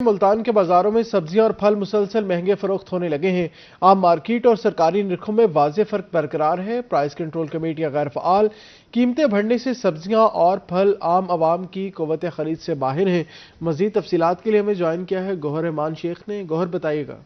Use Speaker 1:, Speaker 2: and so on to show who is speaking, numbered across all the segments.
Speaker 1: मुल्तान के बाजारों में सब्जियां और फल मुसलसल महंगे फरोख्त होने लगे हैं। आम मार्केट और सरकारी निरखों में वाज़ेह फर्क बरकरार है। प्राइस कंट्रोल कमेटियां गैर फ़आल, कीमतें बढ़ने से सब्जियां और फल आम आवाम की क़ुव्वत ख़रीद से बाहर हैं। मज़ीद तफसीलात के लिए हमें ज्वाइन किया है गौहर रहमान शेख ने। गौहर, बताइएगा।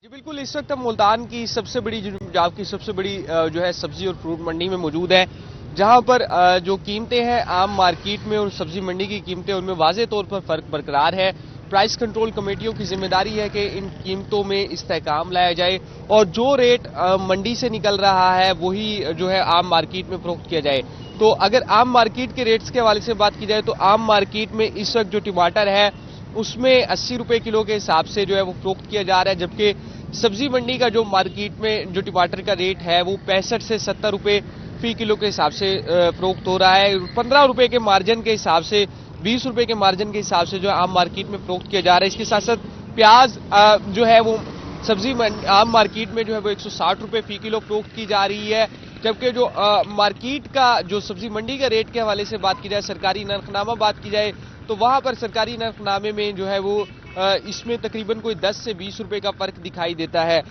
Speaker 2: जी बिल्कुल, इस वक्त हम मुल्तान की सबसे बड़ी पंजाब की सबसे बड़ी जो है सब्जी और फ्रूट मंडी में मौजूद है, जहां पर जो कीमतें हैं आम मार्केट में और सब्जी मंडी की कीमतें उनमें वाज़ेह तौर पर फर्क बरकरार है। प्राइस कंट्रोल कमेटियों की जिम्मेदारी है कि इन कीमतों में इस्तेहकाम लाया जाए और जो रेट मंडी से निकल रहा है वही जो है आम मार्केट में फरोख्त किया जाए। तो अगर आम मार्केट के रेट्स के हवाले से बात की जाए तो आम मार्केट में इस वक्त जो टमाटर है उसमें 80 रुपए किलो के हिसाब से जो है वो फरोख्त किया जा रहा है, जबकि सब्जी मंडी का जो मार्केट में जो टमाटर का रेट है वो 65 से 70 रुपए फी किलो के हिसाब से फरोख्त हो रहा है। 15 रुपए के मार्जिन के हिसाब से, 20 रुपए के मार्जिन के हिसाब से जो है आम मार्केट में फरोख्त किया जा रहा है। इसके साथ साथ प्याज जो है वो आम मार्केट में जो है वो 160 रुपए फी किलो फरोख्त की जा रही है, जबकि जो मार्केट का जो सब्जी मंडी के रेट के हवाले से बात की जाए, सरकारी नरखनामा बात की जाए, तो वहां पर सरकारी नरखनामे में जो है वो इसमें तकरीबन कोई 10 से 20 रुपए का फर्क दिखाई देता है।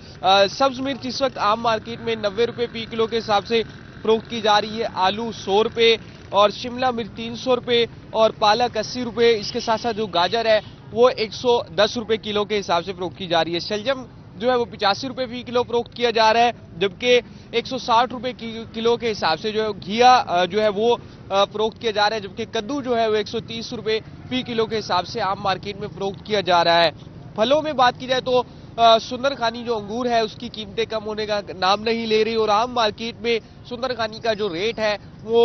Speaker 2: सब्ज मिर्च इस वक्त आम मार्केट में 90 रुपए फी किलो के हिसाब से फरोख्त की जा रही है, आलू 100 रुपए और शिमला मिर्च 300 रुपए और पालक 80 रुपए। इसके साथ साथ जो गाजर है वो 110 रुपए किलो के हिसाब से फरोख्त की जा रही है। शलजम जो है वो 85 रुपए फी किलो फरोख्त किया जा रहा है, जबकि 160 रुपए किलो के हिसाब से जो है घिया जो है वो फरोख्त किया जा रहा है, जबकि कद्दू जो है वो 130 रुपए फी किलो के हिसाब से आम मार्केट में फरोख्त किया जा रहा है। फलों में बात की जाए तो सुंदर खानी जो अंगूर है उसकी कीमतें कम होने का नाम नहीं ले रही और आम मार्केट में सुंदर खानी का जो रेट है वो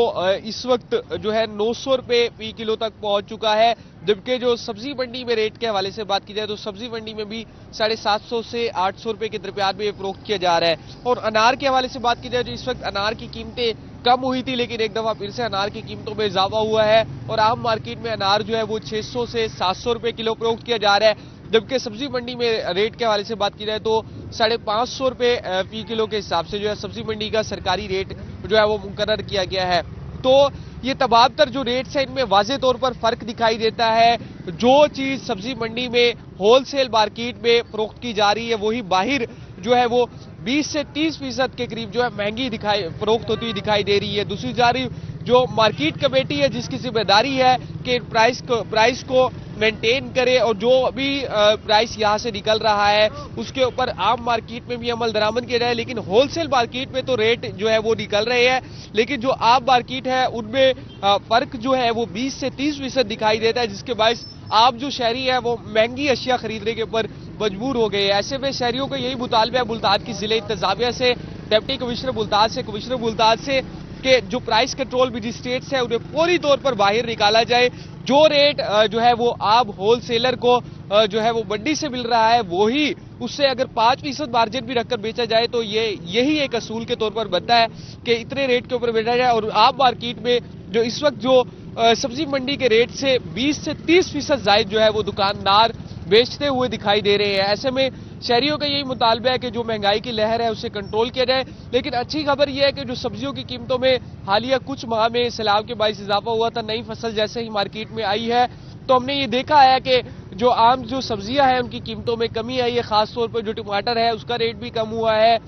Speaker 2: इस वक्त जो है 900 रुपए फी किलो तक पहुंच चुका है, जबकि जो सब्जी मंडी में रेट के हवाले से बात की जाए तो सब्जी मंडी में भी 750 से 800 रुपए के दरमियान में फरोख्त किया जा रहा है। और अनार के हवाले से बात की जाए तो इस वक्त अनार की कीमतें कम हुई थी, लेकिन एक दफा फिर से अनार की कीमतों में इजाफा हुआ है और आम मार्केट में अनार जो है वो 600 से 700 रुपए किलो फरोख्त किया जा रहा है, जबकि सब्जी मंडी में रेट के हवाले से बात की जाए तो 550 रुपए फी किलो के हिसाब से जो है सब्जी मंडी का सरकारी रेट जो है वो मुकर्रर किया गया है। तो ये तबादतर जो रेट्स है इनमें वाज़ेह तौर पर फर्क दिखाई देता है। जो चीज सब्जी मंडी में होलसेल मार्केट में फरोख्त की जा रही है वही बाहर जो है वो 20 से 30% के करीब जो है महंगी फरोख्त होती हुई दिखाई दे रही है। दूसरी जारी जो मार्केट कमेटी है जिसकी जिम्मेदारी है कि प्राइस को मेंटेन करे और जो अभी प्राइस यहां से निकल रहा है उसके ऊपर आम मार्केट में भी अमल दरामद किया जाए, लेकिन होलसेल मार्केट में तो रेट जो है वो निकल रहे हैं, लेकिन जो आम मार्केट है उनमें फर्क जो है वो 20 से 30% दिखाई देता है, जिसके बायस आप जो शहरी है वो महंगी अशिया खरीदने के ऊपर मजबूर हो गए हैं। ऐसे में शहरियों का यही मुतालबा है मुल्तान की जिले इंतजामिया से, डिप्टी कमिश्नर मुल्तान से, कमिश्नर मुल्तान से कि जो प्राइस कंट्रोल मजिस्ट्रेट्स है उन्हें फौरी तौर पर बाहर निकाला जाए। जो रेट जो है वो आप होलसेलर को जो है वो मंडी से मिल रहा है वही उससे अगर 5% मार्जिन भी रखकर बेचा जाए तो यही एक असूल के तौर पर बनता है कि इतने रेट के ऊपर बेचा जाए। और आप मार्केट में जो इस वक्त जो सब्जी मंडी के रेट से 20 से 30% जायद जो है वो दुकानदार बेचते हुए दिखाई दे रहे हैं। ऐसे में शहरियों का यही मुतालबा है कि जो महंगाई की लहर है उसे कंट्रोल किया जाए। लेकिन अच्छी खबर यह है कि जो सब्जियों की कीमतों में हालिया कुछ माह में सैलाब के बायस इजाफा हुआ था, नई फसल जैसे ही मार्केट में आई है तो हमने ये देखा है कि जो आम जो सब्जियां हैं उनकी कीमतों में कमी आई है, खासतौर पर जो टमाटर है उसका रेट भी कम हुआ है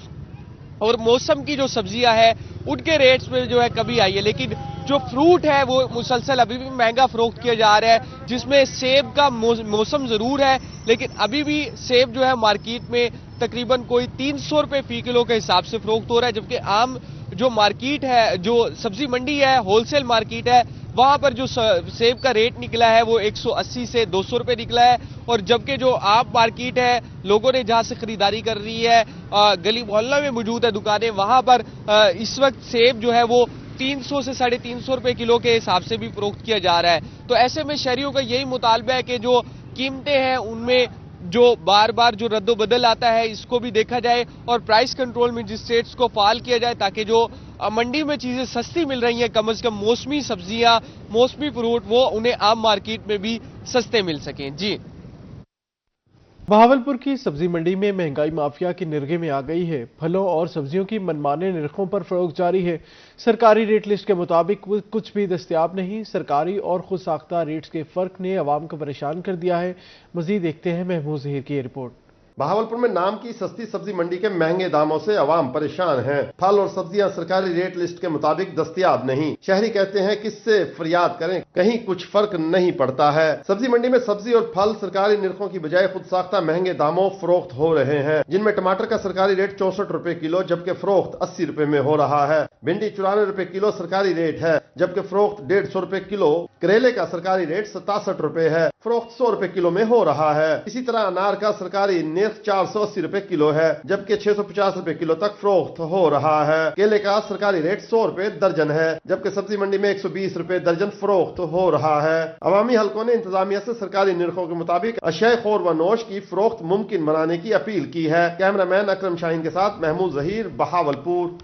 Speaker 2: और मौसम की जो सब्जियां हैं उनके रेट्स में जो है कमी आई है। लेकिन जो फ्रूट है वो मुसलसल अभी भी महंगा फरोख्त किया जा रहा है, जिसमें सेब का मौसम जरूर है लेकिन अभी भी सेब जो है मार्केट में तकरीबन कोई 300 रुपए फी किलो के हिसाब से फरोख्त हो रहा है, जबकि आम जो मार्केट है, जो सब्जी मंडी है, होलसेल मार्केट है, वहां पर जो सेब का रेट निकला है वो 180 से 200 रुपए निकला है। और जबकि जो आम मार्केट है लोगों ने जहां से खरीदारी कर रही है, गली मोहल्ला में मौजूद है दुकानें, वहां पर इस वक्त सेब जो है वो 300 से 350 रुपए किलो के हिसाब से भी फरोख्त किया जा रहा है। तो ऐसे में शहरियों का यही मुतालबा है कि जो कीमतें हैं उनमें जो बार बार जो रद्दोबदल आता है इसको भी देखा जाए और प्राइस कंट्रोल मजिस्ट्रेट्स को फाल किया जाए, ताकि जो मंडी में चीजें सस्ती मिल रही हैं कम से कम मौसमी सब्जियां, मौसमी फ्रूट वो उन्हें आम मार्केट में भी सस्ते मिल सकें। जी।
Speaker 1: बहावलपुर की सब्जी मंडी में महंगाई माफिया की निरगे में आ गई है। फलों और सब्जियों की मनमाने निरखों पर फरोख्त जारी है। सरकारी रेट लिस्ट के मुताबिक कुछ भी दस्तयाब नहीं। सरकारी और खुद साख्ता रेट्स के फर्क ने अवाम को परेशान कर दिया है। मजीद देखते हैं महमूद जहीर की रिपोर्ट।
Speaker 3: बहावलपुर में नाम की सस्ती सब्जी मंडी के महंगे दामों से अवाम परेशान है। फल और सब्जियां सरकारी रेट लिस्ट के मुताबिक दस्तयाब नहीं। शहरी कहते हैं किससे फरियाद करें, कहीं कुछ फर्क नहीं पड़ता है। सब्जी मंडी में सब्जी और फल सरकारी निरखों की बजाय खुद साख्ता महंगे दामों फरोख्त हो रहे हैं, जिनमें टमाटर का सरकारी रेट 64 रुपए किलो जबकि फरोख्त 80 रुपए में हो रहा है। भिंडी 94 रुपए किलो सरकारी रेट है जबकि फरोख्त 150 रुपए किलो। करेले का सरकारी रेट 67 रुपए है, फरोख्त 100 रुपए किलो में हो रहा है। इसी तरह अनार का सरकारी 480 रुपए किलो है जबकि 650 रुपए किलो तक फरोख्त हो रहा है। केले का सरकारी रेट 100 रुपए दर्जन है जबकि सब्जी मंडी में 120 रुपए दर्जन फरोख्त हो रहा है। अवामी हलकों ने इंतजामिया से सरकारी निरखों के मुताबिक अशय खोर व नोश की फरोख्त मुमकिन बनाने की अपील की है। कैमरामैन अकरम शाहीन के साथ महमूद जहीर, बहावलपुर।